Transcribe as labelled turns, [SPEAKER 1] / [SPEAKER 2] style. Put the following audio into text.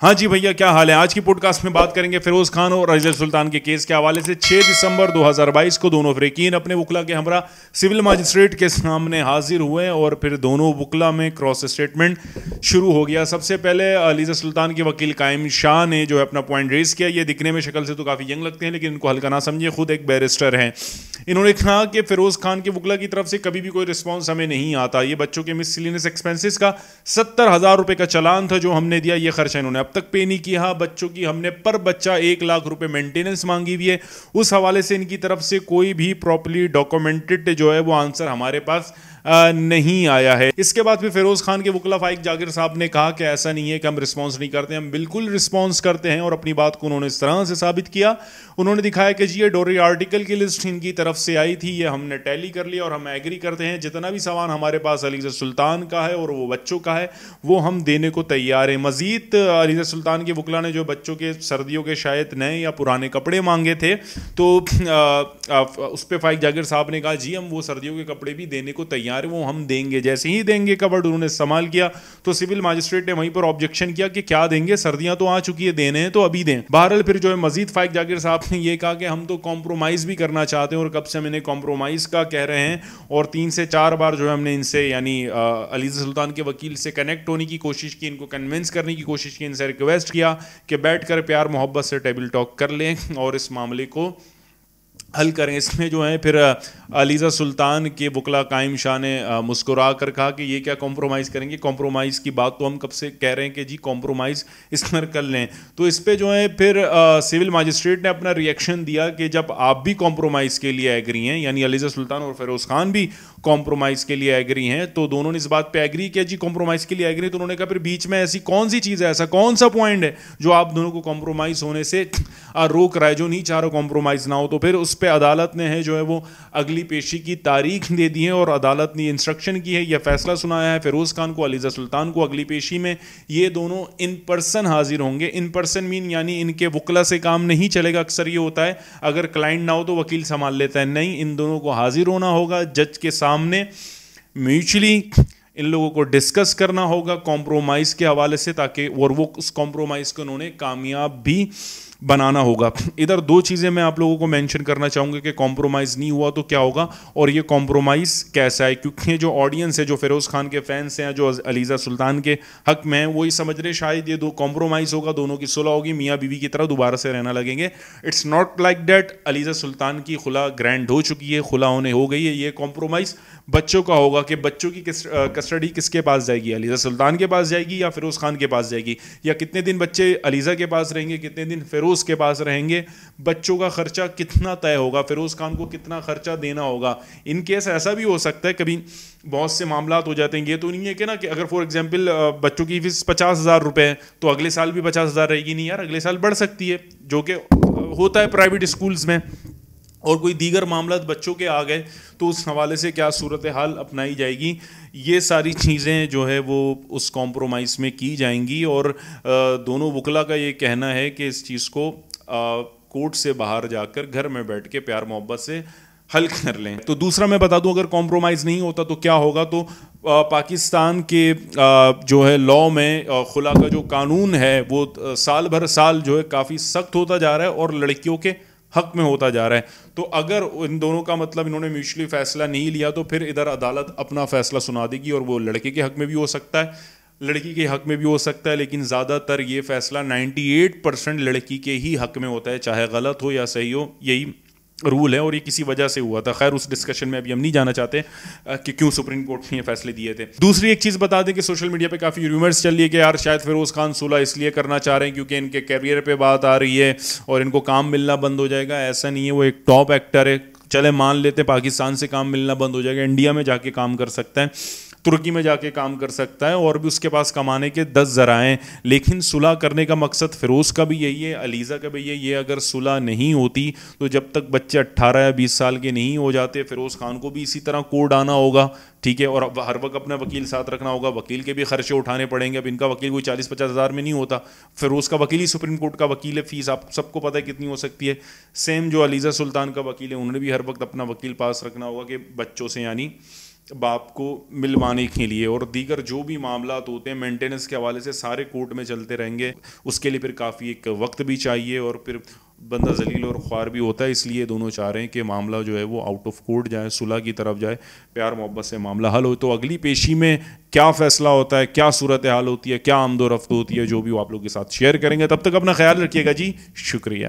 [SPEAKER 1] ہاں جی بھیا کیا حال ہے. آج کی پوڈ کاسٹ میں بات کریں گے فیروز خان اور علیزہ سلطان کے کیس کے حوالے سے. 6 دسمبر 2022 کو دونوں فریقین اپنے وکلا کے ہمراہ سول مجسٹریٹ کے سامنے حاضر ہوئے اور پھر دونوں وکلا میں کراس اسٹیٹمنٹ شروع ہو گیا. سب سے پہلے علیزہ سلطان کے وکیل قائم شاہ نے جو ہے اپنا پوائنٹ ریز کیا. یہ دکھنے میں شکل سے تو کافی ینگ لگتے ہیں لیکن ان کو ہلکا نہ سمجھے, خود ایک بیرسٹر ہیں. انہوں نے کہا کہ فیروز خان کے وکلا کی طرف سے کبھی بھی کوئی رسپانس ہمیں نہیں آتا. یہ بچوں کے مسلینس ایکسپینسز کا 70,000 روپے کا چلان تھا جو ہم نے دیا, یہ خرچہ انہوں نے اب تک پے نہیں کیا. بچوں کی ہم نے پر بچہ 1 لاکھ روپے مینٹیننس مانگی ہوئی ہے. اس حوالے سے ان کی طرف سے کوئی بھی پراپرلی ڈاکومنٹڈ جو ہے وہ آنسر ہمارے پاس نہیں آیا ہے. اس کے بعد پھر فیروز خان کے وکلا فائق جاگر صاحب نے کہا کہ ایسا نہیں ہے کہ ہم رسپانس نہیں کرتے, ہم بالکل رسپانس کرتے ہیں, اور اپنی بات کو انہوں نے اس طرح سے ثابت کیا. انہوں نے دکھایا کہ جی یہ ڈوری آرٹیکل کی لسٹ ان کی طرف سے آئی تھی, یہ ہم نے ٹیلی کر لیا اور ہم ایگری کرتے ہیں جتنا بھی سامان ہمارے پاس علیزہ سلطان کا ہے اور وہ بچوں کا ہے وہ ہم دینے کو تیار ہیں. مزید علیزہ سلطان کے وکلا نے جو بچوں کے سردیوں کے شاید نئے یا پرانے کپڑے مانگے تھے تو اس پہ فائق جاگر صاحب نے کہا جی ہم وہ سردیوں کے کپڑے بھی دینے کو تیار ہیں, وہ ہم دیں گے. جیسے ہی دیں گے کورڈ انہوں نے استعمال کیا تو سول مجسٹریٹ نے وہیں پر آبجیکشن کیا کہ کیا دیں گے, سردیاں تو آ چکی ہے, دینے ہیں تو ابھی دیں. بہرحال پھر جو ہے مزید فائق جاگر صاحب نے یہ کہا کہ ہم تو کمپرومائز بھی کرنا چاہتے ہیں اور کب سے ہم انہیں کمپرومائز کا کہہ رہے ہیں, اور 3 سے 4 بار جو ہے ہم نے ان سے یعنی علیزہ سلطان کے وکیل سے کنیکٹ ہونے کی کوشش کی, ان کو کنونس کرنے کی کوشش کی, ان سے ریکویسٹ کیا کہ بیٹھ کر پیار محبت سے ٹیبل ٹاک کر لیں اور اس معاملے کو حل کریں. اس میں جو ہے پھر علیزہ سلطان کے وکلا قائم شاہ نے مسکرا کر کہا کہ یہ کیا کمپرومائز کریں گے, کمپرومائز کی بات تو ہم کب سے کہہ رہے ہیں کہ جی کمپرومائز اس پر کر لیں. تو اس پہ جو ہے پھر سول مجسٹریٹ نے اپنا ریئیکشن دیا کہ جب آپ بھی کمپرومائز کے لیے ایگری ہیں, یعنی علیزہ سلطان اور فیروز خان بھی کمپرومائز کے لیے ایگری ہیں, تو دونوں نے اس بات پہ ایگری کیا جی کمپرومائز کے لیے ایگری. تو انہوں نے کہا پھر بیچ میں ایسی کون سی چیز ہے, ایسا کون سا پوائنٹ ہے جو آپ دونوں کو کمپرومائز ہونے سے روک رہا ہے, جو نہیں چاہ رہا کمپرومائز نہ ہو. تو پھر اس پہ عدالت نے ہے جو ہے وہ اگلی پیشی کی تاریخ دے دی ہے اور عدالت نے انسٹرکشن کی ہے, یہ فیصلہ سنایا ہے فیروز خان کو, علیزہ سلطان کو. اگلی پیشی میں یہ دونوں ان پرسن حاضر ہوں گے. ان پرسن مین یعنی ان کے وکلا سے کام نہیں چلے گا. اکثر یہ ہوتا ہے اگر کلائنٹ نہ ہو تو وکیل سنبھال لیتا ہے, نہیں, ان دونوں کو حاضر ہونا ہوگا جج کے سامنے, میوچلی ان لوگوں کو ڈسکس کرنا ہوگا کمپرومائز کے حوالے سے, تاکہ اور وہ اس کمپرومائز کو انہوں نے کامیاب بھی بنانا ہوگا. ادھر 2 چیزیں میں آپ لوگوں کو مینشن کرنا چاہوں گا کہ کمپرومائز نہیں ہوا تو کیا ہوگا اور یہ کمپرومائز کیسا ہے, کیونکہ جو آڈینس ہے, جو فیروز خان کے فینس ہیں, جو علیزہ سلطان کے حق میں ہیں, وہی سمجھ رہے شاید یہ 2 کمپرومائز ہوگا, دونوں کی صلح ہوگی, میاں بیوی کی طرح دوبارہ سے رہنا لگیں گے. It's not like that. Aliza Sultan کی خلا گرینڈ ہو چکی ہے, خلا ہونے ہو گئی ہے. یہ کمپرومائز بچوں کا ہوگا کہ بچوں کی کسٹڈی کس کے پاس جائے گی, علیزہ سلطان کے پاس جائے گی یا فیروز خان کے پاس جائے گی, یا کتنے دن بچے علیزہ کے پاس رہیں گے, کتنے دن فیروز کے پاس رہیں گے, بچوں کا خرچہ کتنا طے ہوگا, فیروز خان کو کتنا خرچہ دینا ہوگا. ان کیس ایسا بھی ہو سکتا ہے, کبھی بہت سے معاملات ہو جاتے ہیں, یہ تو نہیں ہے کہ نا کہ اگر فار ایگزامپل بچوں کی فیس 50,000 روپے ہے تو اگلے سال بھی 50,000 رہے گی, نہیں یار, اگلے سال بڑھ سکتی ہے, جو کہ ہوتا ہے پرائیویٹ اسکولز میں, اور کوئی دیگر معاملات بچوں کے آ گئے تو اس حوالے سے کیا صورتحال اپنائی جائے گی. یہ ساری چیزیں جو ہے وہ اس کمپرومائز میں کی جائیں گی, اور دونوں وکلا کا یہ کہنا ہے کہ اس چیز کو کورٹ سے باہر جا کر گھر میں بیٹھ کے پیار محبت سے حل کر لیں. تو دوسرا میں بتا دوں اگر کمپرومائز نہیں ہوتا تو کیا ہوگا. تو پاکستان کے جو ہے لاء میں خلا کا جو قانون ہے وہ سال بھر سال جو ہے کافی سخت ہوتا جا رہا ہے اور لڑکیوں کے حق میں ہوتا جا رہا ہے. تو اگر ان دونوں کا مطلب انہوں نے میوچلی فیصلہ نہیں لیا تو پھر ادھر عدالت اپنا فیصلہ سنا دے گی, اور وہ لڑکے کے حق میں بھی ہو سکتا ہے, لڑکی کے حق میں بھی ہو سکتا ہے, لیکن زیادہ تر یہ فیصلہ 98% لڑکی کے ہی حق میں ہوتا ہے, چاہے غلط ہو یا صحیح ہو, یہی رول ہے, اور یہ کسی وجہ سے ہوا تھا. خیر اس ڈسکشن میں ابھی ہم نہیں جانا چاہتے کہ کیوں سپریم کورٹ نے یہ فیصلے دیے تھے. دوسری ایک چیز بتا دیں کہ سوشل میڈیا پہ کافی ریومرز چل رہی ہے کہ یار شاید فیروز خان صلح اس لیے کرنا چاہ رہے ہیں کیونکہ ان کے کیریئر پہ بات آ رہی ہے اور ان کو کام ملنا بند ہو جائے گا. ایسا نہیں ہے, وہ ایک ٹاپ ایکٹر ہے, چلے مان لیتے پاکستان سے کام ملنا بند ہو جائے گا, انڈیا میں جا کے کام کر سکتا ہے, ترکی میں جا کے کام کر سکتا ہے, اور بھی اس کے پاس کمانے کے 10 ذرائع. لیکن صلح کرنے کا مقصد فیروز کا بھی یہی ہے, علیزہ کا بھی یہی ہے. اگر صلح نہیں ہوتی تو جب تک بچے 18 یا 20 سال کے نہیں ہو جاتے, فیروز خان کو بھی اسی طرح کوڈ آنا ہوگا, ٹھیک ہے, اور ہر وقت اپنا وکیل ساتھ رکھنا ہوگا, وکیل کے بھی خرچے اٹھانے پڑیں گے. اب ان کا وکیل کوئی 40-50 ہزار میں نہیں ہوتا, فیروز کا وکیل ہی سپریم کورٹ کا وکیل ہے, فیس آپ سب کو پتہ ہے کتنی ہو سکتی ہے. سیم جو علیزہ سلطان کا وکیل ہے, انہوں نے بھی ہر وقت اپنا وکیل پاس رکھنا ہوگا کہ بچوں سے یعنی باپ کو ملوانے کے لیے، اور دیگر جو بھی معاملات ہوتے ہیں مینٹیننس کے حوالے سے سارے کورٹ میں چلتے رہیں گے. اس کے لیے پھر کافی ایک وقت بھی چاہیے اور پھر بندہ ذلیل اور خوار بھی ہوتا ہے. اس لیے دونوں چاہ رہے ہیں کہ معاملہ جو ہے وہ آؤٹ آف کورٹ جائے، صلح کی طرف جائے، پیار محبت سے معاملہ حل ہو. تو اگلی پیشی میں کیا فیصلہ ہوتا ہے، کیا صورتحال ہوتی ہے، کیا آمد و رفت ہوتی ہے، جو بھی وہ آپ لوگوں کے ساتھ شیئر کریں گے. تب تک اپنا خیال رکھیے گا جی. شکریہ.